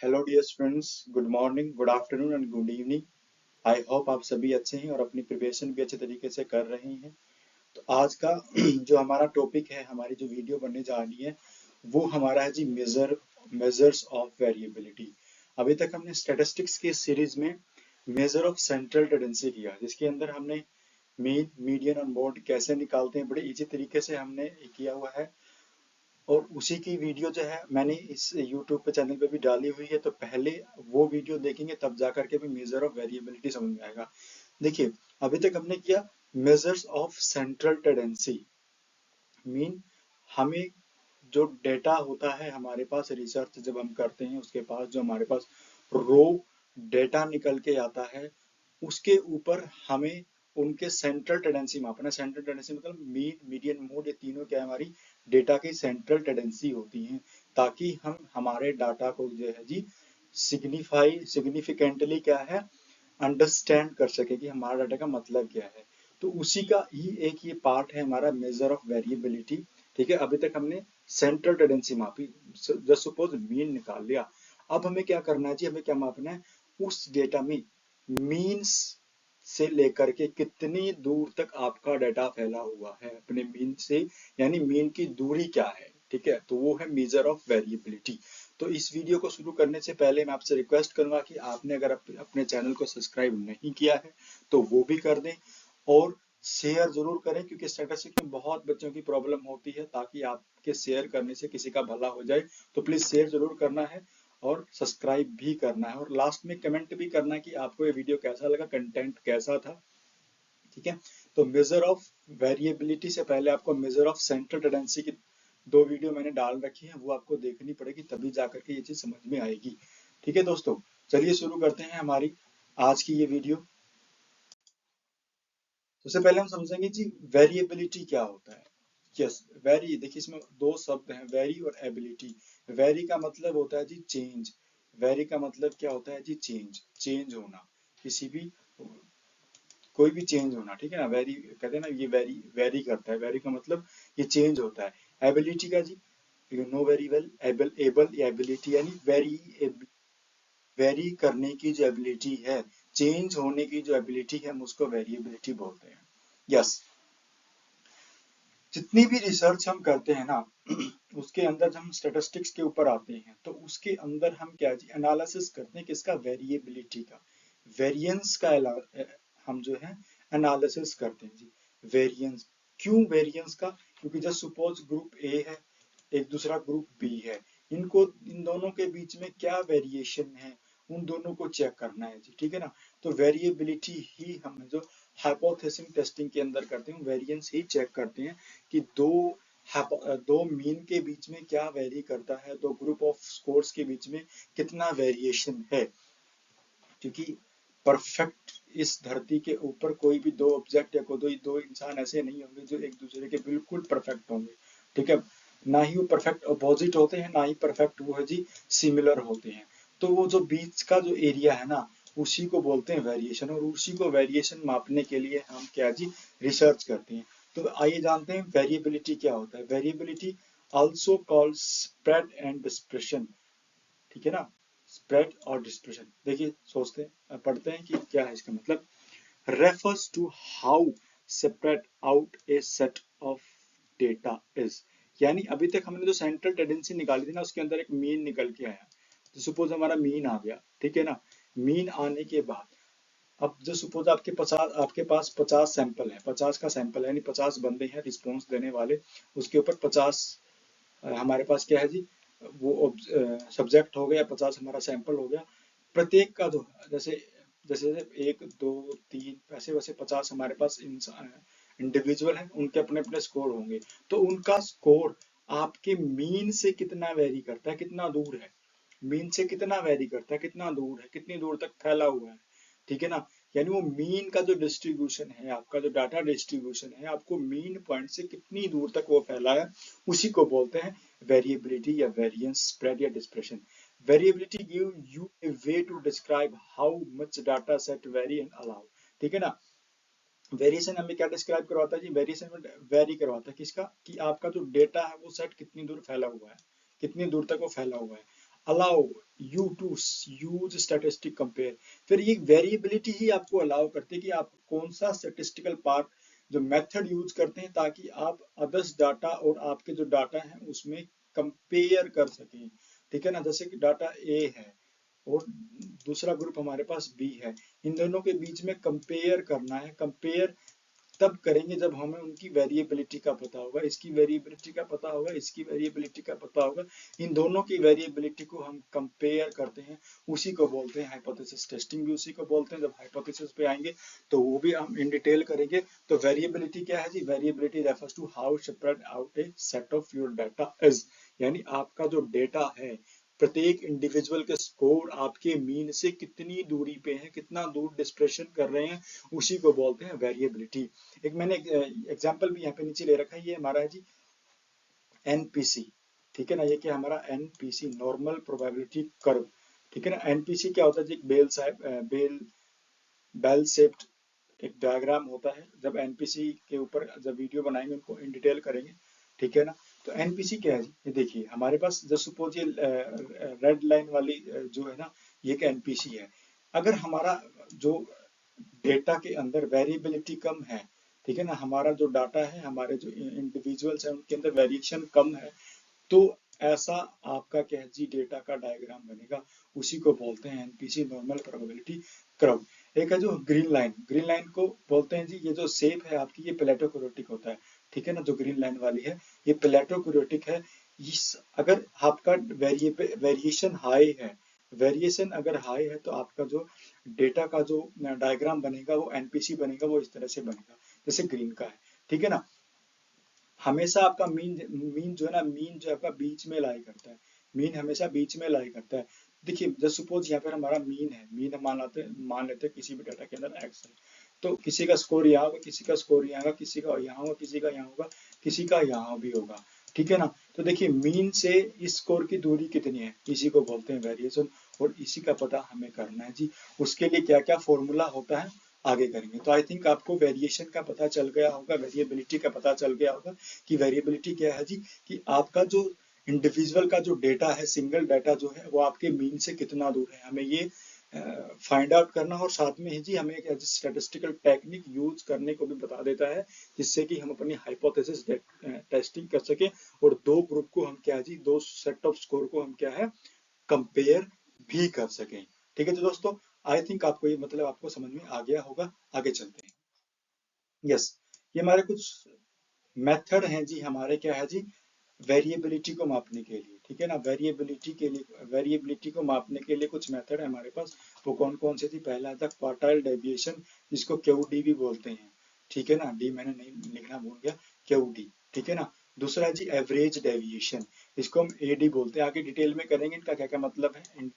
Hello dear students, good morning, good afternoon and good evening. I hope आप सभी अच्छे हैं और अपनी प्रिपरेशन भी अच्छे तरीके से कर रहे हैं। तो आज का जो हमारा टॉपिक है, हमारी जो वीडियो बनने जा रही है, वो हमारा है जी मेजर्स ऑफ वेरिएबिलिटी। अभी तक हमने स्टैटिस्टिक्स की सीरीज में मेजर ऑफ सेंट्रल टेंडेंसी किया, जिसके अंदर हमने मीन, मीडियन और मोड कैसे निकालते हैं, बड़े इजी तरीके से हमने किया हुआ है। और उसी की वीडियो जो है मैंने इस YouTube पे चैनल पे भी डाली हुई है, तो पहले वो वीडियो देखेंगे तब जा करके भी मेजर ऑफ वेरिएबिलिटी समझ में आएगा। देखिए, अभी तक हमने किया measures of central tendency. Mean हमें जो डेटा होता है हमारे पास, रिसर्च जब हम करते हैं उसके पास जो हमारे पास रो डेटा निकल के आता है, उसके ऊपर हमें उनके सेंट्रल टेंडेंसी मापना है। सेंट्रल टेंडेंसी मतलब मीन, मीडियन, मोड, ये तीनों क्या है, हमारी डेटा की सेंट्रल टेंडेंसी होती हैं, ताकि हम हमारे डाटा को जो है जी सिग्निफिकेंटली क्या है, अंडरस्टैंड कर सके कि हमारा डाटा का मतलब क्या है। तो उसी का ही एक ये पार्ट है हमारा मेजर ऑफ वेरिएबिलिटी। ठीक है, अभी तक हमने सेंट्रल टेंडेंसी मापी, जस्ट सपोज मीन निकाल लिया। अब हमें क्या करना है जी, हमें क्या मापना है, उस डेटा में मीन्स से लेकर के कितनी दूर तक आपका डाटा फैला हुआ है अपने मीन से, यानी मीन की दूरी क्या है। ठीक है, तो वो है मेजर ऑफ वेरिएबिलिटी। तो इस वीडियो को शुरू करने से पहले मैं आपसे रिक्वेस्ट करूंगा कि आपने अगर अपने चैनल को सब्सक्राइब नहीं किया है तो वो भी कर दें, और शेयर जरूर करें, क्योंकि स्टैटिस्टिक्स में बहुत बच्चों की प्रॉब्लम होती है। ताकि आपके शेयर करने से किसी का भला हो जाए, तो प्लीज शेयर जरूर करना है और सब्सक्राइब भी करना है, और लास्ट में कमेंट भी करना है कि आपको ये वीडियो कैसा लगा, कंटेंट कैसा था। ठीक है, तो मेजर ऑफ वेरिएबिलिटी से पहले आपको मेजर ऑफ सेंट्रल टेंडेंसी की दो वीडियो मैंने डाल रखी है, वो आपको देखनी पड़ेगी, तभी जाकर के ये चीज समझ में आएगी। ठीक है दोस्तों, चलिए शुरू करते हैं हमारी आज की ये वीडियो। सबसे पहले हम समझेंगे जी वेरिएबिलिटी क्या होता है। यस, वेरी, देखिए इसमें दो शब्द हैं, वेरी और एबिलिटी। वेरी का मतलब होता है जी चेंज। वेरी का मतलब क्या होता है जी, चेंज, चेंज होना, किसी भी कोई भी चेंज होना। ठीक है ना, वेरी कहते हैं ना, ये वेरी वेरी करता है, वेरी का मतलब ये चेंज होता है। एबिलिटी का जी, you know very well, able, able या एबिलिटी, यानी वेरी, वेरी करने की जो एबिलिटी है, चेंज होने की जो एबिलिटी है, हम उसको वेरिएबिलिटी बोलते हैं। यस, जितनी भी रिसर्च हम करते हैं ना उसके अंदर जब हम स्टेटिस्टिक्स के ऊपर आते हैं, तो उसके अंदर हम क्या जी एनालिसिस करते हैं, किसका, वेरिएबिलिटी का, वेरिएंस का हम जो है एनालिसिस करते हैं जी। वेरिएंस, क्यों वेरिएंस का, क्योंकि जस्ट सपोज ग्रुप ए है, एक दूसरा ग्रुप बी है, इनको, इन दोनों के बीच में क्या वेरिएशन है, उन दोनों को चेक करना है जी। ठीक है ना, तो वेरिएबिलिटी ही हम जो हाइपोथेसिस टेस्टिंग के अंदर करते हैं, वेरिएंस ही चेक करते हैं कि दो मीन के बीच में क्या वेरी करता है, दो ग्रुप ऑफ स्कोर्स के बीच में कितना वेरिएशन है। क्योंकि परफेक्ट इस धरती के ऊपर कोई भी दो ऑब्जेक्ट या कोई दो इंसान ऐसे नहीं होंगे जो एक दूसरे के बिल्कुल परफेक्ट होंगे। ठीक है, ना ही वो परफेक्ट अपोजिट होते हैं, ना ही परफेक्ट वो है जी सिमिलर होते हैं। तो वो जो बीच का जो एरिया है ना, उसी को बोलते हैं वेरिएशन, और उसी को वेरिएशन मापने के लिए हम क्या जी रिसर्च करते हैं। तो आइए जानते हैं वेरिएबिलिटी क्या होता है। Variability also called spread and dispersion. ठीक है ना, स्प्रेड और डिस्पर्शन, देखिए सोचते हैं, पढ़ते हैं कि क्या है इसका मतलब। Refers to how spread out a set of data is, यानी अभी तक हमने जो सेंट्रल टेंडेंसी निकाली थी ना, उसके अंदर एक मीन निकल के आया। तो सपोज हमारा मीन आ गया, ठीक है ना, मीन आने के बाद अब जो सपोज आपके पास 50 सैंपल है, 50 का सैंपल है, यानी 50 बंदे हैं रिस्पॉन्स देने वाले, उसके ऊपर 50 हमारे पास क्या है जी, वो सब्जेक्ट हो गया, 50 हमारा सैंपल हो गया। प्रत्येक का दो, जैसे जैसे एक दो तीन वैसे वैसे 50 हमारे पास इंडिविजुअल हैं, उनके अपने अपने स्कोर होंगे। तो उनका स्कोर आपके मीन से कितना वेरी करता है, कितना दूर है, मीन से कितना वेरी करता है, कितना दूर है, कितनी दूर तक फैला हुआ है। ठीक है ना, यानी वो मीन का जो डिस्ट्रीब्यूशन है, आपका जो डाटा डिस्ट्रीब्यूशन है, आपको मीन पॉइंट से कितनी दूर तक वो फैला है, उसी को बोलते हैं वेरिएबिलिटी या वेरिएंस, स्प्रेड या dispersion. Variability give you a way to describe how much data set vary and allow. ठीक है ना, वेरिएशन हमें क्या डिस्क्राइब करवाता है जी, वेरिएशन में वेरी करवाता है किसका, कि आपका जो डेटा है वो सेट कितनी दूर फैला हुआ है, कितनी दूर तक वो फैला हुआ है। Allow you to use statistic compare. फिर ये वेरिएबिलिटी ही आपको अलाउ करती है कि आप कौन सा स्टैटिस्टिकल पार्ट जो मेथड यूज करते हैं ताकि आप अदर्स डाटा और आपके जो डाटा है उसमें कंपेयर कर सकें। ठीक है ना, जैसे कि डाटा ए है और दूसरा ग्रुप हमारे पास बी है, इन दोनों के बीच में कंपेयर करना है। कंपेयर तब करेंगे जब हमें उनकी वेरिएबिलिटी का पता होगा, इसकी वेरिएबिलिटी का पता होगा, इसकी वेरिएबिलिटी का पता होगा, इन दोनों की वेरिएबिलिटी को हम कंपेयर करते हैं, उसी को बोलते हैं हाइपोथेसिस टेस्टिंग, भी उसी को बोलते हैं। जब हाइपोथेसिस पे आएंगे तो वो भी हम इन डिटेल करेंगे। तो वेरिएबिलिटी क्या है जी? Variability refers to how spread out a set of your data is, यानी आपका जो डेटा है प्रत्येक इंडिविजुअल के स्कोर आपके मीन से कितनी दूरी पे है, कितना दूर डिस्पर्शन कर रहे हैं, उसी को बोलते हैं वेरिएबिलिटी। एक मैंने एग्जांपल भी यहाँ पे नीचे ले रखा है, ये हमारा है जी एनपीसी। ठीक है ना, ये क्या हमारा एनपीसी नॉर्मल प्रोबेबिलिटी कर्व। ठीक है ना, एनपीसी क्या होता है जी? बेल शेप्ड एक डायग्राम होता है। जब एनपीसी के ऊपर जब वीडियो बनाएंगे उनको इन डिटेल करेंगे। ठीक है ना, तो एनपीसी क्या है जी? ये देखिए हमारे पास जो सपोज ये रेड लाइन वाली जो है ना, ये एक एनपीसी है। अगर हमारा जो डेटा के अंदर वेरिएबिलिटी कम है, ठीक है ना, हमारा जो डाटा है, हमारे जो इंडिविजुअल्स हैं उनके अंदर वेरिएशन कम है, तो ऐसा आपका क्या है जी डेटा का डायग्राम बनेगा, उसी को बोलते हैं एनपीसी नॉर्मल प्रोबेबिलिटी कर्व। एक है जो ग्रीन लाइन, ग्रीन लाइन को बोलते हैं जी, ये जो शेप है आपकी ये प्लेटोक्रोटिक होता है। ठीक है ना, जो ग्रीन लाइन वाली है ये प्लेटोक्रोटिक है। इस अगर आपका वेरिएशन हाई है, वेरिएशन अगर हाई है तो आपका जो डेटा का जो डायग्राम बनेगा वो एनपीसी बनेगा, वो इस तरह से बनेगा जैसे ग्रीन का है। ठीक है ना, हमेशा आपका मीन मीन जो है ना, मीन जो आपका बीच में लाई करता है, मीन हमेशा बीच में लाई करता है। देखिए जस्ट सपोज यहाँ पर हमारा मीन है, मीन हम मान लेते हैं किसी भी डाटा के अंदर एक्स है, तो किसी का स्कोर यहाँ होगा, किसी का स्कोर यहाँ होगा, किसी का यहाँ होगा, किसी का यहाँ होगा, किसी का यहाँ भी होगा। ठीक है ना, तो देखिए मीन से इस स्कोर की दूरी कितनी है, इसी को बोलते हैं वेरिएशन, और इसी का पता हमें करना है जी। उसके लिए क्या क्या फॉर्मूला होता है आगे करेंगे। तो आई थिंक आपको वेरिएशन का पता चल गया होगा, वेरिएबिलिटी का पता चल गया होगा कि वेरिएबिलिटी क्या है जी, कि आपका जो इंडिविजुअल का जो डेटा है, सिंगल डाटा जो है वो आपके मीन से कितना दूर है, हमें ये फाइंड आउट करना। और साथ में ही जी हमें एक स्टैटिस्टिकल टेक्निक यूज करने को भी बता देता है, जिससे कि हम अपनी हाइपोथेसिस टेस्टिंग कर सके, और दो ग्रुप को हम क्या है जी, दो सेट ऑफ स्कोर को हम क्या है कंपेयर भी कर सकें। ठीक है तो दोस्तों, आई थिंक आपको ये मतलब आपको समझ में आ गया होगा। आगे चलते हैं। यस, ये हमारे कुछ मेथड हैं जी, हमारे क्या है जी वेरिएबिलिटी को मापने के लिए। ठीक है ना, वेरिएबिलिटी के लिए, वेरिएबिलिटी को मापने के लिए कुछ मेथड है हमारे पास। वो कौन कौन से थी? पहला था क्वार्टाइल डेविएशन, जिसको क्यूडी भी बोलते हैं। ठीक है ना, डी मैंने नहीं लिखना भूल गया, क्यूडी। ठीक है ना, दूसरा जी एवरेज डेविएशन, इसको हम एडी बोलते हैं। आगे डिटेल में करेंगे इनका क्या क्या मतलब है।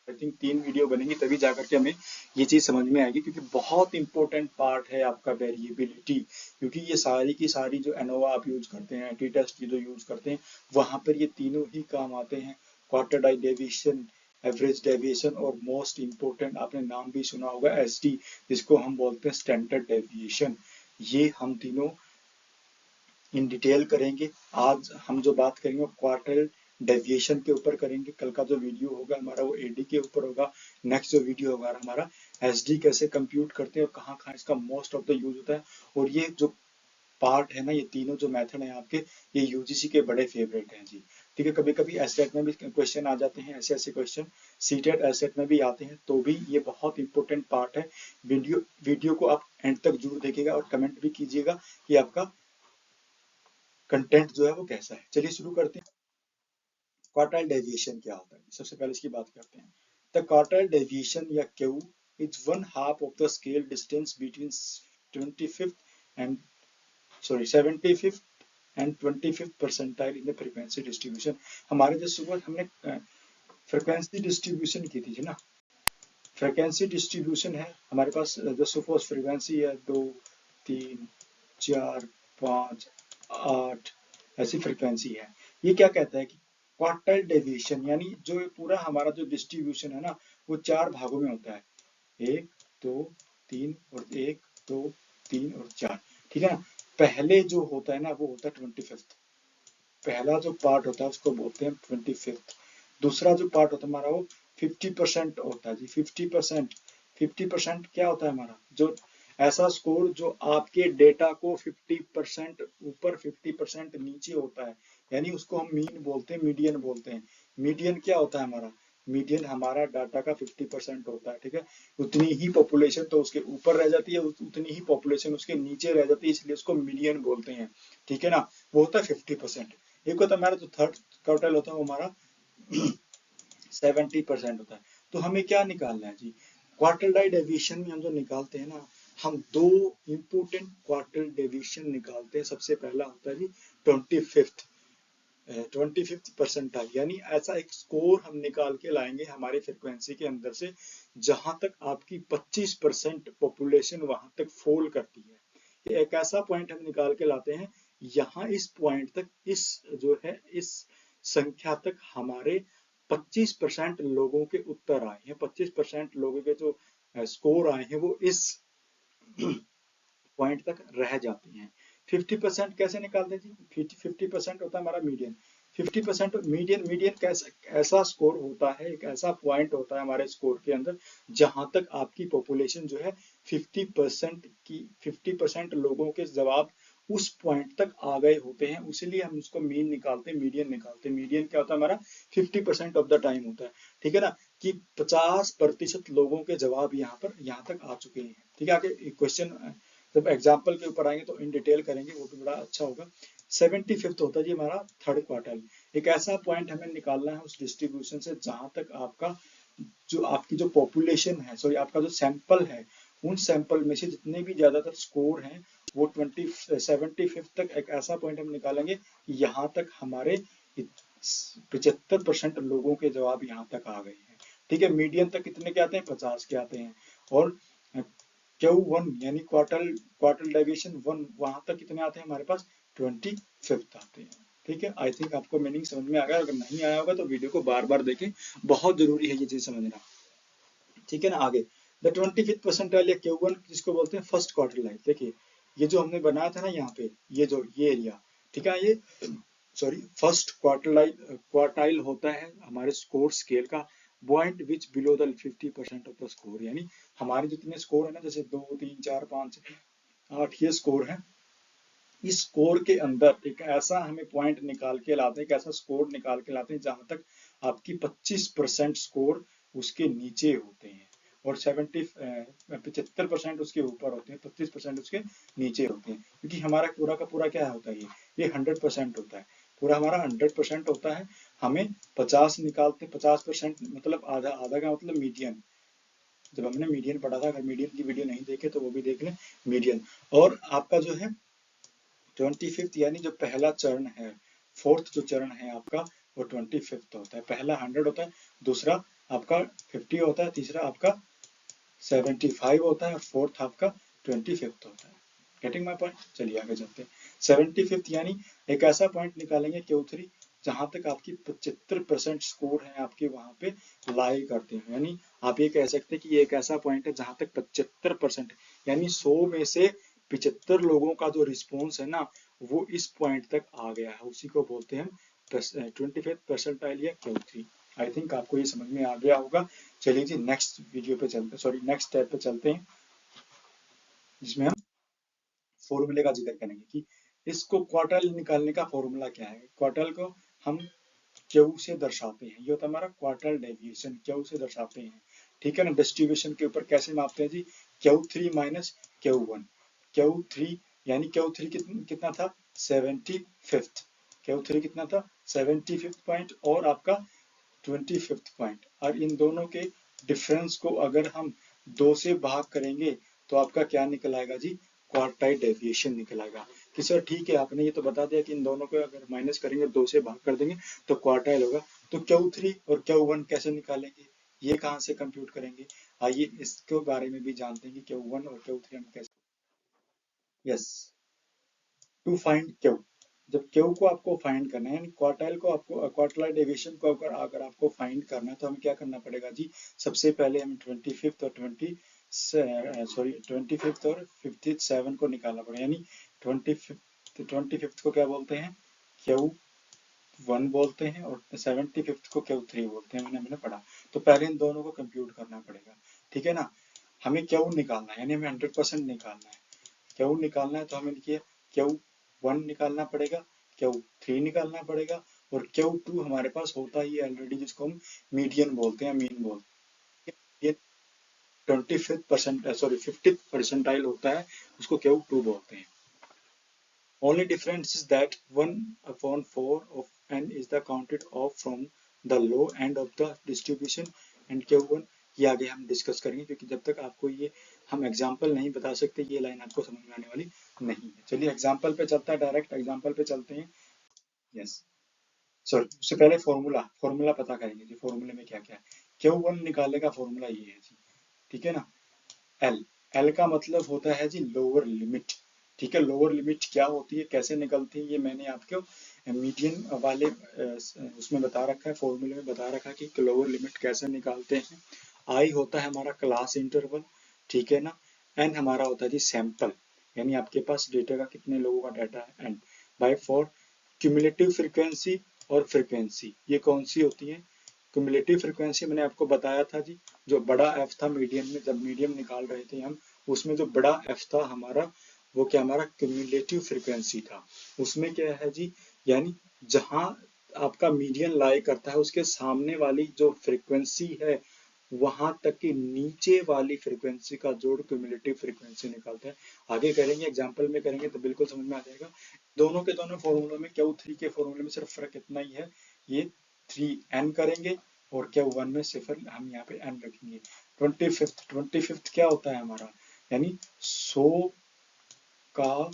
आई थिंक 3 वीडियो बनेंगी तभी जाकर के हमें ये चीज समझ में आएगी, क्योंकि बहुत इंपॉर्टेंट पार्ट है आपका वेरिएबिलिटी। क्योंकि ये सारी की सारी जो एनोवा आप यूज करते हैं, टी टेस्ट की जो यूज करते हैं, वहां पर ये तीनों ही काम आते हैं। क्वार्टाइल डेविएशन, एवरेज डेविएशन, और मोस्ट इंपोर्टेंट आपने नाम भी सुना होगा एसडी, जिसको हम बोलते हैं स्टैंडर्ड डेविएशन। ये हम तीनों इन डिटेल करेंगे। आज हम जो बात करेंगे वो क्वार्टाइल डेविएशन के ऊपर करेंगे। कल का जो वीडियो होगा हमारा वो एडी के ऊपर होगा। नेक्स्ट जो वीडियो होगा हमारा एसडी कैसे कंप्यूट करते हैं और कहाँ कहाँ इसका मोस्ट ऑफ द यूज होता है। और ये जो पार्ट है ना, ये तीनों जो मेथड है आपके, ये यूजीसी के बड़े फेवरेट हैं जी। ठीक है, कभी कभी एसटेट में भी क्वेश्चन आ जाते हैं, ऐसे ऐसे क्वेश्चन सीटेट एसटेट में भी आते हैं, तो भी ये बहुत इंपॉर्टेंट पार्ट है। वीडियो को आप एंड तक जरूर देखिएगा और कमेंट भी कीजिएगा कि आपका कंटेंट जो है वो कैसा है। चलिए शुरू करते हैं। क्वार्टाइल डेविएशन क्या होता है, सबसे पहले इसकी बात करते हैं। द क्वार्टाइल डेविएशन या Q is one half of the scale distance between 25th and 75th and 25th percentile in the frequency distribution. हमारे जो सुबह हमने फ्रीक्वेंसी डिस्ट्रीब्यूशन की थी ना, फ्रीक्वेंसी डिस्ट्रीब्यूशन है हमारे पास, जो सपोज फ्रीक्वेंसी है 2, 3, 4, 5, 8, ऐसी फ्रीक्वेंसी है। ये क्या कहता है कि क्वार्टाइल डेविएशन, यानी जो पूरा हमारा जो डिस्ट्रीब्यूशन है ना, वो 4 भागों में होता है, 1, 2, 3 और 1, 2, 3 और 4। ठीक है ना, पहले जो होता है ना वो होता है 25th, पहला जो पार्ट होता है उसको बोलते हैं 25th। दूसरा जो पार्ट होता है हमारा वो 50% होता है जी। 50% क्या होता है हमारा, जो ऐसा स्कोर जो आपके डेटा को 50% ऊपर 50% नीचे होता है, यानी उसको हम मीन बोलते हैं, मीडियन बोलते हैं। मीडियन क्या होता है हमारा, मीडियन हमारा डाटा का 50% होता है, ठीक है। उतनी ही पॉपुलेशन तो उसके ऊपर रह जाती है, उतनी ही पॉपुलेशन उसके नीचे रह जाती है, इसलिए उसको मीडियन बोलते हैं, ठीक है ना। वो होता है 50%। एक होता है हमारा जो थर्ड क्वार्टाइल होता है वो हमारा 70% होता है। तो हमें क्या निकालना है जी, क्वार्टाइल डेविएशन में हम जो निकालते हैं ना, हम दो इंपोर्टेंट क्वार्टाइल डेविएशन निकालते हैं। सबसे पहला होता है जी 25th परसेंटाइल, यानी ऐसा एक स्कोर हम निकाल के लाएंगे हमारे फ्रिक्वेंसी के अंदर से जहां तक आपकी 25% पॉपुलेशन वहां तक फॉल करती है। ये एक ऐसा पॉइंट हम निकाल के लाते हैं, यहाँ इस पॉइंट तक, इस जो है इस संख्या तक हमारे 25% लोगों के उत्तर आए हैं, 25% लोगों के जो स्कोर आए हैं वो इस पॉइंट तक रह जाती हैं। 50% कैसे निकालते हैं जी, 50% होता है हमारा मीडियन। 50% मीडियन, मीडियन कैसा ऐसा स्कोर होता है, एक ऐसा पॉइंट होता है हमारे स्कोर के अंदर जहां तक आपकी पॉपुलेशन जो है 50% लोगों के जवाब उस पॉइंट तक आ गए होते हैं, उसीलिए हम उसको मीन निकालते हैं, मीडियन निकालते हैं। मीडियन क्या होता है हमारा 50% ऑफ द टाइम होता है, ठीक है ना, कि 50% लोगों के जवाब यहाँ तक आ चुके हैं, ठीक है। आगे क्वेश्चन जब एग्जाम्पल के ऊपर आएंगे तो इन डिटेल करेंगे, वो भी बड़ा अच्छा होगा। 75th होता है जी हमारा थर्ड क्वार्टाइल। एक ऐसा पॉइंट हमें निकालना है उस डिस्ट्रीब्यूशन से जहां तक आपकी जो पॉपुलेशन है, सॉरी आपका जो सैंपल है, उन सैंपल में से जितने भी ज्यादातर स्कोर हैं वो 75th तक एक ऐसा पॉइंट हम निकालेंगे, यहाँ तक हमारे 75% लोगों के जवाब यहाँ तक आ गए हैं, ठीक है। मीडियन तक कितने के आते हैं, 50 के आते हैं। और Q1 यानी क्वार्टल डेविएशन 1, वहां तक कितने आते हैं हमारे पास, 25th आते हैं, ठीक है। आई थिंक आपको मीनिंग समझ में आ गया, अगर नहीं आया होगा तो वीडियो को बार बार देखें, बहुत जरूरी है ये चीज समझना, ठीक है ना। आगे द 25th परसेंटाइल या Q1 जिसको बोलते हैं फर्स्ट क्वार्टरलाइल। देखिए ये जो हमने बनाया था ना यहाँ पे, ये एरिया, ठीक है, ये सॉरी फर्स्ट क्वार्टाइल होता है हमारे स्कोर स्केल का point which below the 50% of the score, यानी हमारे जितने स्कोर है ना, जैसे 2 3 4 5 8 ये स्कोर है, इस स्कोर के अंदर एक ऐसा हमें पॉइंट निकाल के लाते हैं, एक ऐसा स्कोर निकाल के लाते हैं जहां तक आपकी 25% स्कोर उसके नीचे होते हैं और 75% उसके ऊपर होते हैं, 25% उसके नीचे होते हैं, क्योंकि हमारा पूरा का पूरा क्या होता है, ये 100% होता है, पूरा हमारा 100% होता है। हमें 50 निकालते हैं, 50% मतलब आधा, आधा का मतलब मीडियन। जब हमने मीडियन पढ़ा था, अगर मीडियन की वीडियो नहीं देखे तो वो भी देख लें, मीडियन। और आपका जो है 25th यानी जो पहला चरण है, फोर्थ जो चरण है आपका वो 25th होता है। पहला 100 होता है, दूसरा आपका 50 होता है, तीसरा आपका 75 होता है, फोर्थ आपका 25th होता है। गेटिंग माई पॉइंट, चलिए आगे चलते हैं। 75th यानी एक ऐसा पॉइंट निकालेंगे Q3 जहां तक आपकी 75% स्कोर है आपके वहां पे लाई करते हैं, यानी आप ये कह सकते हैं कि ये एक ऐसा पॉइंट है जहां तक 75% यानी 100 में से 75 लोगों का जो रिस्पॉन्स है ना वो इस पॉइंट तक आ गया है, उसी को बोलते हैं 25th परसेंटाइल या Q3। आई थिंक आपको ये समझ में आ गया होगा। चलिए जी नेक्स्ट वीडियो पे चलते, सॉरी नेक्स्ट स्टेप पे चलते हैं, जिसमें हम फॉर्मूले का जिक्र करेंगे कि इसको क्वार्टाइल निकालने का फॉर्मूला क्या है। क्वार्टाइल को हम Q से दर्शाते हैं, ये होता है हमारा क्वार्टाइल डेविएशन, Q से दर्शाते हैं, ठीक है ना। डिस्ट्रीब्यूशन के ऊपर कैसे मापते हैं जी, Q3 माइनस Q1। Q3 यानी Q3 कितना था 75th, Q3 कितना था 75th पॉइंट और आपका 25th पॉइंट, और इन दोनों के डिफरेंस को अगर हम 2 से भाग करेंगे तो आपका क्या निकल आएगा जी, क्वार्टाइल डेविएशन निकल आएगा। कि सर ठीक है आपने ये तो बता दिया कि इन दोनों को अगर माइनस करेंगे 2 से भाग कर देंगे तो क्वार्टाइल होगा, तो Q3 और Q1 कैसे निकालेंगे, ये कहाँ से कंप्यूट करेंगे, आइए इसके बारे में भी जानते हैं कि Q1 और Q3 हम कैसे। यस, टू फाइंड Q, जब Q को आपको फाइंड करना है, यानी क्वार्टाइल को आपको क्वार्टाइल डेविएशन को अगर आपको फाइंड करना है तो हमें क्या करना पड़ेगा जी, सबसे पहले हमें 25th और 57 को निकालना पड़ेगा, यानी 25th को क्या बोलते हैं Q वन बोलते हैं और 75th को Q3 बोलते हैं, मैंने पढ़ा। तो पहले इन दोनों को कंप्यूट करना पड़ेगा, ठीक है ना। हमें Q निकालना है, यानी हमें 100% निकालना है। Q निकालना है तो हमें देखिए Q1 निकालना पड़ेगा, Q3 निकालना पड़ेगा, और Q2 हमारे पास होता ही है ऑलरेडी, जिसको हम मीडियन बोलते हैं, मीन बोलते हैं। ये 50th परसेंटाइल होता है, उसको Q2 बोलते हैं। Only difference is that 1/4 of n is the counted off from the low end of the distribution and Q1 ये आगे हम डिस्कस करेंगे, क्योंकि जब तक आपको ये हम एग्जाम्पल नहीं बता सकते ये लाइन आपको समझ में आने वाली नहीं है। चलिए एग्जाम्पल पे चलता है, डायरेक्ट एग्जाम्पल पे चलते हैं। यस, सॉरी, उससे पहले फॉर्मूला पता करेंगे जी, फॉर्मूले में क्या क्या है। Q1 निकालने का फॉर्मूला ये है जी, ठीक है ना। एल, एल का मतलब होता है जी लोअर लिमिट, ठीक है। लोअर लिमिट क्या होती है, कैसे निकलती है, ये मैंने आपको मीडियन वाले उसमें बता रखा है, फॉर्मूले में बता रखा है कि लोअर लिमिट कैसे निकालते हैं। आई होता है हमारा क्लास इंटरवल, ठीक है ना। एन हमारा होता है जी सैंपल, यानी आपके पास डेटा का कितने लोगों का डाटा है, एन बाय 4। क्यूमुलेटिव फ्रीक्वेंसी और फ्रीक्वेंसी ये कौन सी होती है। क्यूमुलेटिव फ्रीक्वेंसी मैंने आपको बताया था जी, जो बड़ा एफ था मीडियम में, जब मीडियम निकाल रहे थे हम, उसमें जो बड़ा एफ था हमारा, वो क्या हमारा क्यूमुलेटिव फ्रीक्वेंसी था। उसमें क्या है जी, यानी जहां आपका मीडियन लाई करता है उसके सामने वाली जो फ्रीक्वेंसी है, वहां तक की नीचे वाली फ्रीक्वेंसी का जोड़ क्यूमुलेटिव फ्रीक्वेंसी निकालता है। आगे करेंगे, एग्जाम्पल में करेंगे तो बिल्कुल समझ में आ जाएगा। दोनों के दोनों फॉर्मूलों में Q3 के फॉर्मूले में सिर्फ फर्क इतना ही है, ये 3n करेंगे और Q1 में सिर्फ हम यहाँ पे n रखेंगे। 25th क्या होता है हमारा, यानी 100 का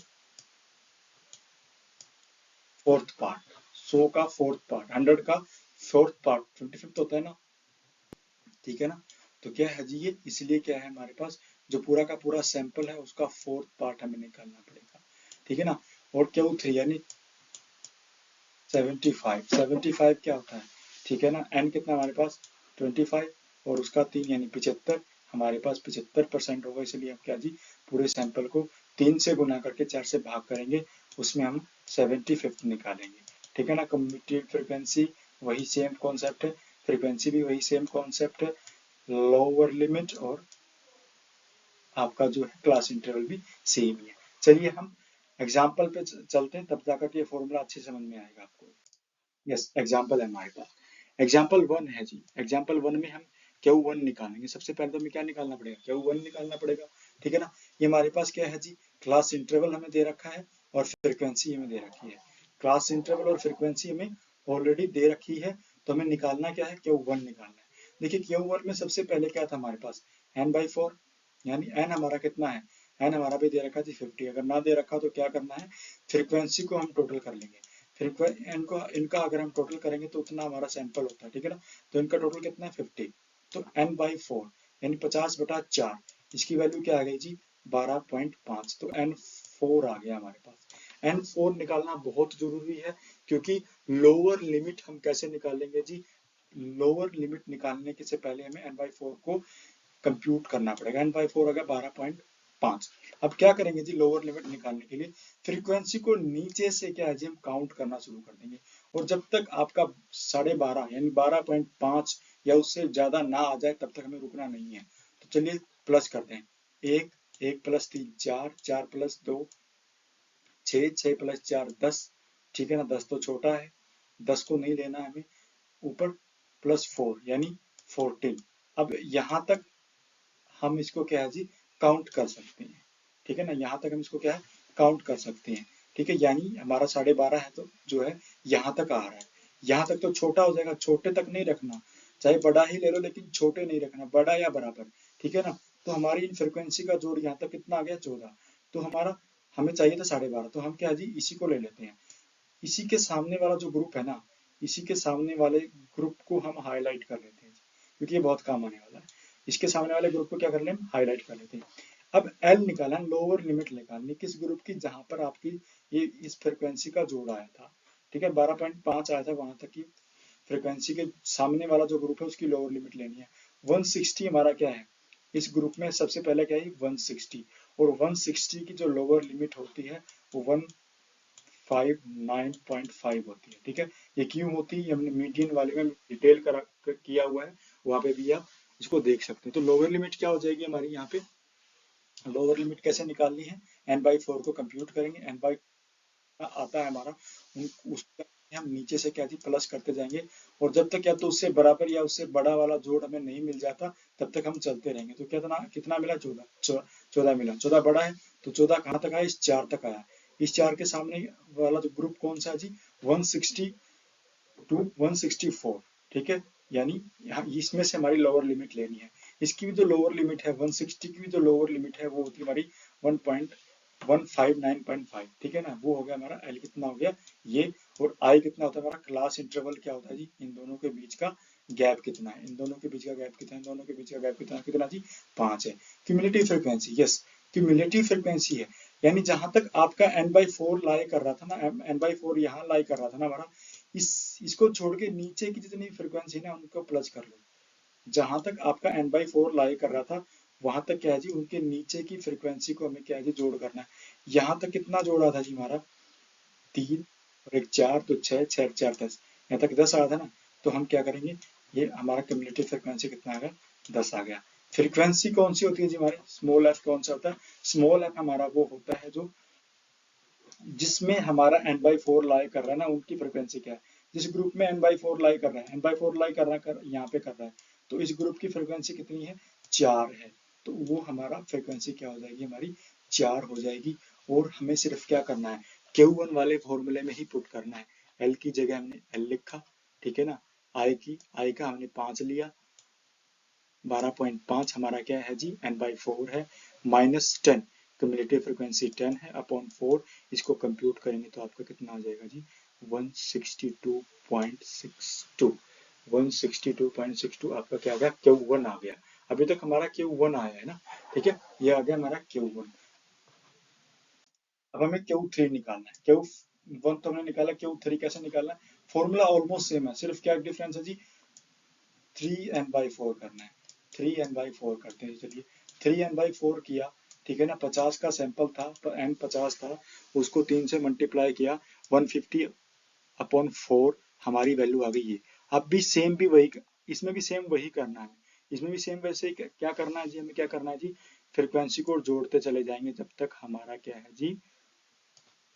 फोर्थ पार्ट, 100 का फोर्थ पार्ट, 100 का फोर्थ पार्ट 25th होता है ना, ठीक है ना। तो क्या है जी, ये इसलिए क्या है हमारे पास, जो पूरा का पूरा सैंपल है उसका फोर्थ पार्ट हमें निकालना पड़ेगा, ठीक है ना। और Q3 यानी 75 क्या होता है, ठीक है ना। n कितना हमारे पास 25 और उसका 3 यानी 75, हमारे पास 75% होगा, इसलिए हम क्या जी पूरे सैंपल को 3 से गुना करके 4 से भाग करेंगे, उसमें हम 75 निकालेंगे, ठीक है ना। कम्यूटेटिव फ्रीक्वेंसी वही सेम कॉन्सेप्ट है, फ्रीक्वेंसी भी वही सेम कॉन्सेप्ट है, लोअर लिमिट और आपका जो है क्लास इंटरवल भी सेम ही है। चलिए हम एग्जाम्पल पे चलते हैं, तब जाकर के फॉर्मूला अच्छे समझ में आएगा आपको। यस, एग्जाम्पल है हमारे पास, एग्जाम्पल 1 है जी। एग्जाम्पल 1 में हम Q1 निकालेंगे। सबसे पहले तो हमें क्या निकालना पड़ेगा, Q1 निकालना पड़ेगा, ठीक है ना। ये हमारे पास क्या है जी, क्लास इंटरवल हमें दे रखा है और फ्रीक्वेंसी हमें दे रखी है। क्लास इंटरवल और फ्रीक्वेंसी हमें ऑलरेडी दे रखी है, तो हमें निकालना क्या है, Q1 निकालना है। देखिए Q1 में सबसे पहले क्या था हमारे पास, n/4, यानी n हमारा कितना है, n हमारा भी दे रखा है 50। अगर ना दे रखा तो क्या करना है, फ्रीक्वेंसी को हम टोटल कर लेंगे। फिर इनका अगर हम टोटल करेंगे तो उतना हमारा सैंपल होता है, ठीक है ना। तो इनका टोटल कितना है 50, तो n/4 यानी 50/4, इसकी वैल्यू क्या आ गई जी 12.5, तो n4 आ गया हमारे पास। n4 निकालना बहुत जरूरी है, क्योंकि लोअर लिमिट हम कैसे निकालेंगे जी, लोअर लिमिट निकालने के से पहले हमें n/4 को कंप्यूट करना पड़ेगा। n/4 आ गया 12.5। अब क्या करेंगे जी, लोअर लिमिट निकालने के लिए फ्रीक्वेंसी को नीचे से क्या है जी हम काउंट करना शुरू कर देंगे, और जब तक आपका 12.5 यानी 12.5 या उससे ज्यादा ना आ जाए तब तक हमें रुकना नहीं है। तो चलिए प्लस करते हैं, 1 + 3 4, 4 + 2 6, 6 + 4 10, ठीक है ना। 10 तो छोटा है, 10 को नहीं लेना हमें, ऊपर +4 यानी 14। अब यहाँ तक हम इसको क्या है जी काउंट कर सकते हैं, ठीक है ना। यहाँ तक हम इसको क्या है काउंट कर सकते हैं, ठीक है। यानी हमारा 12.5 है तो जो है यहाँ तक आ रहा है, यहाँ तक तो छोटा हो जाएगा, छोटे तक नहीं रखना, चाहे बड़ा ही ले लो लेकिन छोटे नहीं रखना, बड़ा या बराबर, ठीक है ना। तो हमारी इन फ्रिक्वेंसी का जोड़ यहाँ तक कितना आ गया 14, तो हमारा हमें चाहिए था 12.5, तो हम क्या जी इसी को ले लेते हैं। इसी के सामने वाला जो ग्रुप है ना, इसी के सामने वाले ग्रुप को हम हाईलाइट कर लेते हैं, क्योंकि ये बहुत काम आने वाला है। इसके सामने वाले ग्रुप को क्या कर लें, हाईलाइट कर लेते हैं। अब एल निकालना, लोअर लिमिट निकालनी किस ग्रुप की, जहां पर आपकी ये इस फ्रिक्वेंसी का जोड़ आया था, ठीक है। 12.5 आया था, वहां तक की फ्रिक्वेंसी के सामने वाला जो ग्रुप है उसकी लोअर लिमिट लेनी है। 160 हमारा क्या है, इस ग्रुप में सबसे पहले क्या है 160, और 160 की जो लोअर लिमिट होती है वो 159.5 होती है। ठीक है, ये क्यों होती है, ये हमने मीडियन वाले में डिटेल किया हुआ है, वहां पे भी आप इसको देख सकते हैं। तो लोअर लिमिट क्या हो जाएगी हमारी, यहाँ पे लोअर लिमिट कैसे निकालनी है, n/4 को कंप्यूट करेंगे, n/4 आता है हमारा, उसका हम नीचे से क्या थी प्लस करते जाएंगे, और जब तक या तो उससे बराबर या उससे बड़ा वाला जोड़ हमें नहीं मिल जाता तब तक हम चलते रहेंगे। तो कितना कितना मिला, 14 मिला। 14 बड़ा है तो 14 कहाँ तक आया, इस 4 तक आया। इस 4 के सामने वाला जो ग्रुप कौन सा है जी, 160 to 164। ठीक है, यानी यहाँ इसमें से हमारी लोअर लिमिट लेनी है। इसकी भी जो लोअर लिमिट है 160 की भी जो लोअर लिमिट है वो होती है हमारी 1.159.5। ठीक है ना, वो हो गया हमारा एल कितना हो गया ये, और आई कितना होता है हमारा क्लास इंटरवल क्या होता है जी, इन दोनों के बीच का गैप कितना है, इन दोनों के बीच का गैप कितना है, इन दोनों के बीच का गैप कितना कितना जी 5 है। Cumulative frequency, yes cumulative frequency है, यानी जहां तक आपका n/4 लाई कर रहा था ना, n/4 यहाँ लाई कर रहा था ना हमारा, इसको छोड़ के नीचे की जितनी फ्रीक्वेंसी है ना उनको प्लस कर लो। जहां तक आपका n/4 लाई कर रहा था वहां तक क्या है जी, उनके नीचे की फ्रीक्वेंसी को हमें क्या है जी जोड़ करना है। यहाँ तक कितना जोड़ा था जी हमारा 3 और एक 4, तो 6, 6 4 10, यहाँ तक 10 आया था ना। तो हम क्या करेंगे, ये हमारा क्यूमुलेटिव फ्रीक्वेंसी कितना आ गया, 10 आ गया। फ्रीक्वेंसी कौन सी होती है जी हमारे, स्मॉल एफ कौन सा होता है, स्मॉल एफ हमारा वो होता है जो जिसमें हमारा n/4 लाई कर रहा है ना उनकी फ्रीक्वेंसी क्या है, जिस ग्रुप में n/4 लाई कर रहा है, n/4 लाई कर रहा है यहाँ पे कर रहा है, तो इस ग्रुप की फ्रीक्वेंसी कितनी है, 4 है। तो वो हमारा फ्रीक्वेंसी क्या हो जाएगी हमारी, 4 हो जाएगी। और हमें सिर्फ क्या करना है, Q1 वाले फॉर्मूले में ही पुट करना है। L की जगह हमने L लिखा, ठीक है ना, I का हमने 5 लिया, 12.5 हमारा क्या है जी, n/4 है, -10 क्यूमुलेटिव फ्रीक्वेंसी 10 है अपॉन 4, इसको कंप्यूट करेंगे तो आपका कितना आ जाएगा जी 162.62। 162.62 आपका क्या आ गया, Q1 आ गया। अभी तक हमारा Q1 आया है ना, ठीक है, ये आ गया हमारा Q1। अब हमें Q3 निकालना है। Q1 तो हमने निकाला, Q3 कैसे निकालना है, फॉर्मूला ऑलमोस्ट सेम है, सिर्फ क्या डिफरेंस है जी, 3n/4 करना है। 3n/4 करते हैं, चलिए 3n/4 किया, ठीक है ना, 50 का सैंपल था तो n 50 था, उसको 3 से मल्टीप्लाई किया, 150 अपॉन 4 हमारी वैल्यू आ गई है। अब भी सेम भी वही, इसमें भी सेम वही करना है, इसमें भी सेम वैसे ही क्या करना है जी, हमें क्या करना है जी, फ्रीक्वेंसी को जोड़ते चले जाएंगे जब तक हमारा क्या है जी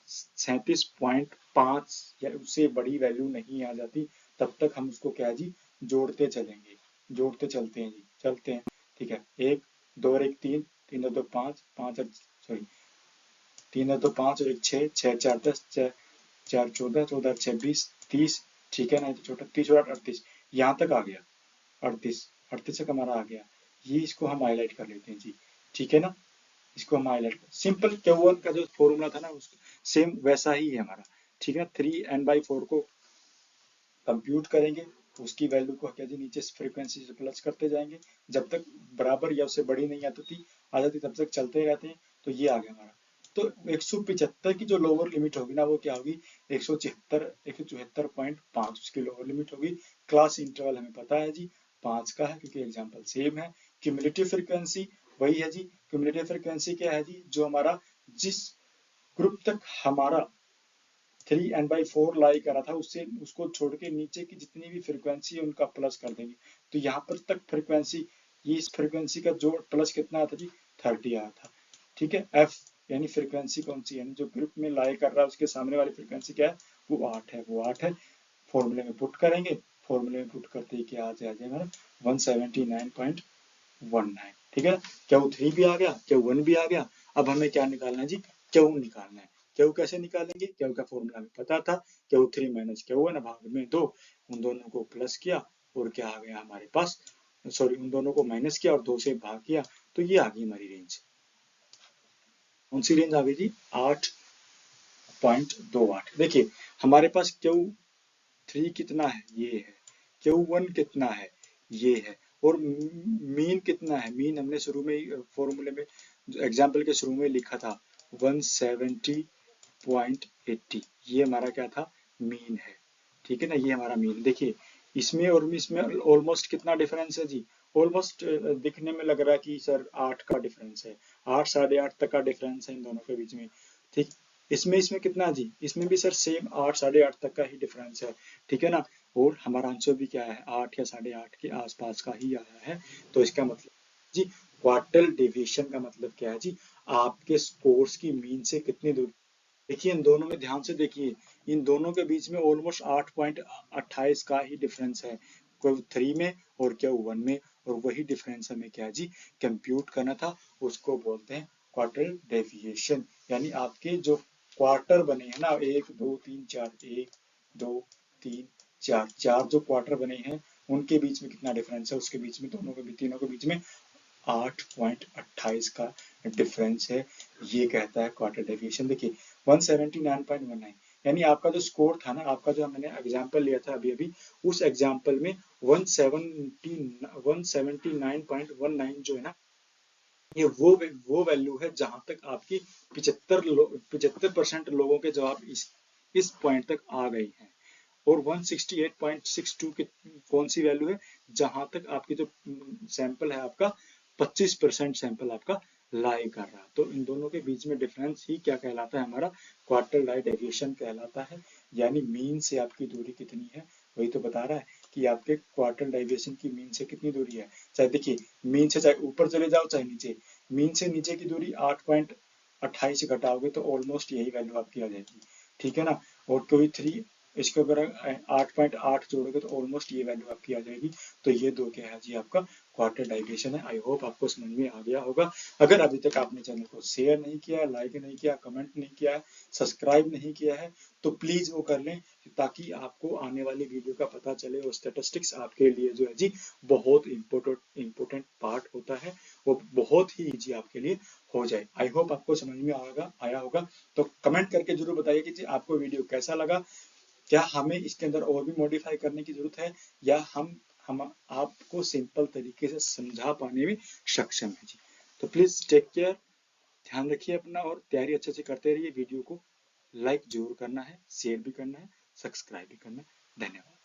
37.5 या उससे बड़ी वैल्यू नहीं आ जाती, तब तक हम उसको क्या है जी जोड़ते चलेंगे, जोड़ते चलते हैं जी, चलते हैं। ठीक है, 1 2 और 1 3, 3 और 2 5, 5 और सॉरी 3 और 2 5 और 1 6, 6 4 10, 4 14, 14 6 20 30, ठीक है ना, तो छोटा 30 और 38 यहाँ तक आ गया, 38 तक हमारा आ गया। ये इसको हम हाईलाइट कर लेते हैं जी, ठीक है ना, इसको हम हाईलाइट, सिंपल Q1 का जो फॉर्मूला था ना उसको सेम वैसा ही है हमारा, ठीक है। 3n/4 को कंप्यूट करेंगे, उसकी वैल्यू को क्या जी नीचे फ्रीक्वेंसी से प्लस करते जाएंगे, जब तक बराबर या उससे बड़ी नहीं आ जाती तब तक चलते रहते हैं। तो ये आ गया हमारा, तो 175 की जो लोअर लिमिट होगी ना वो क्या होगी, 174.5 उसकी लोअर लिमिट होगी। क्लास इंटरवल हमें पता है जी 5 का है क्योंकि एग्जाम्पल सेम है। क्यूमुलेटिव फ्रीक्वेंसी वही है जी, क्यूमुलेटिव फ्रीक्वेंसी क्या है जी, जो हमारा जिस ग्रुप तक हमारा 3n/4 लाई करा था उससे उसको छोड़ के नीचे की जितनी भी फ्रीक्वेंसी है उनका प्लस कर देंगे। तो यहाँ पर तक फ्रीक्वेंसी, ये इस फ्रीक्वेंसी का जोड़ प्लस कितना आता जी 30 आया था, ठीक है। एफ यानी फ्रीक्वेंसी कौन सी, यानी जो ग्रुप में लाई कर रहा है उसके सामने वाली फ्रीक्वेंसी क्या है, वो 8 है, वो 8 है। फॉर्मूले में पुट करेंगे, फॉर्मूले में पुट करते ही क्या आ जाएगा 179.19, ठीक है। Q3 भी आ गया, Q1 भी आ गया। अब हमें क्या निकालना है जी, Q निकालना है। Q कैसे निकालेंगे, Q का फॉर्मूला हमें पता था, Q3 माइनस Q1 भाग में 2, उन दोनों को प्लस किया और क्या आ गया हमारे पास, सॉरी उन दोनों को माइनस किया और 2 से भाग किया, तो ये आ गई हमारी रेंज। कौन सी रेंज आ गई जी, 8.28। देखिए हमारे पास Q3 कितना है, ये है, Q1 कितना है, ये है, और मीन कितना है, मीन हमने शुरू में ही फॉर्मूले में एग्जाम्पल के शुरू में लिखा था 170.80, ये हमारा क्या था, मीन है, ठीक है ना, ये हमारा मीन। देखिए इसमें और इसमें ऑलमोस्ट कितना डिफरेंस है जी, ऑलमोस्ट दिखने में लग रहा है कि सर 8 का डिफरेंस है, 8 साढ़े 8 तक का डिफरेंस है इन दोनों के बीच में, ठीक। इसमें इसमें कितना जी, इसमें भी सर सेम 8 8.5 तक का ही डिफरेंस है, ठीक है ना। और हमारा आंसर भी क्या है, 8 या 8.5 के आसपास का ही आया है। तो इसका मतलब जी क्वार्टल डेविएशन का मतलब क्या है जी, आपके स्कोर्स की मीन से कितनी दूर। देखिए इन दोनों में ध्यान से देखिए, इन दोनों के बीच में ऑलमोस्ट 8.28 का ही डिफरेंस है, क्यू 3 में और क्यू 1 में। और वही डिफरेंस हमें क्या जी कंप्यूट करना था, उसको बोलते हैं क्वार्टर डेविएशन। यानी आपके जो क्वार्टर बने हैं ना, 1 2 3 4, 1 2 3 4, चार जो क्वार्टर बने हैं उनके बीच में कितना डिफरेंस है, उसके बीच में दोनों के तीनों के बीच में 8.28 का डिफरेंस है। ये कहता है क्वार्टर डेविएशन। देखिए 179.19, यानी आपका जो स्कोर था ना, आपका जो मैंने एग्जांपल लिया था अभी अभी, उस एग्जांपल में 179.19 जो है ना, ये वो वैल्यू है जहां तक आपकी 75% लोगों के जवाब इस पॉइंट तक आ गए हैं। और 168.62 की कौन सी वैल्यू है, जहां तक आपकी जो सैंपल है आपका 25% सैंपल आपका लाई कर रहा है। तो इन दोनों के बीच में डिफरेंस ही क्या कहलाता है, हमारा क्वार्टर लाई डेविएशन कहलाता है। यानी मीन से आपकी दूरी कितनी है, वही तो बता रहा है कि आपके क्वार्टर डेविएशन की मीन से कितनी दूरी है। चाहे देखिए मीन से चाहे ऊपर चले जाओ चाहे नीचे, मीन से नीचे की दूरी 8.28 घटाओगे तो ऑलमोस्ट यही वैल्यू आपकी आ जाएगी, ठीक है ना। और कोई 3 इसके ऊपर 8.8 जोड़ोगे तो ऑलमोस्ट ये वैल्यू आपकी आ जाएगी। तो ये दो क्या है जी आपका क्वार्टर डाइवेशन है। आई होप आपको समझ में आ गया होगा। अगर अभी तक आपने चैनल को शेयर नहीं किया, लाइक नहीं किया, कमेंट नहीं किया है, सब्सक्राइब नहीं किया है, तो प्लीज वो कर लें, ताकि आपको आने वाली वीडियो का पता चले। और स्टेटिस्टिक्स आपके लिए जो है जी बहुत इंपॉर्टेंट पार्ट होता है, वो बहुत ही ईजी आपके लिए हो जाए। आई होप आपको समझ में आया होगा। तो कमेंट करके जरूर बताइए कि जी आपको वीडियो कैसा लगा, क्या हमें इसके अंदर और भी मॉडिफाई करने की जरूरत है, या हम आपको सिंपल तरीके से समझा पाने में सक्षम है जी। तो प्लीज टेक केयर, ध्यान रखिए अपना, और तैयारी अच्छे से करते रहिए। वीडियो को लाइक जरूर करना है, शेयर भी करना है, सब्सक्राइब भी करना है। धन्यवाद।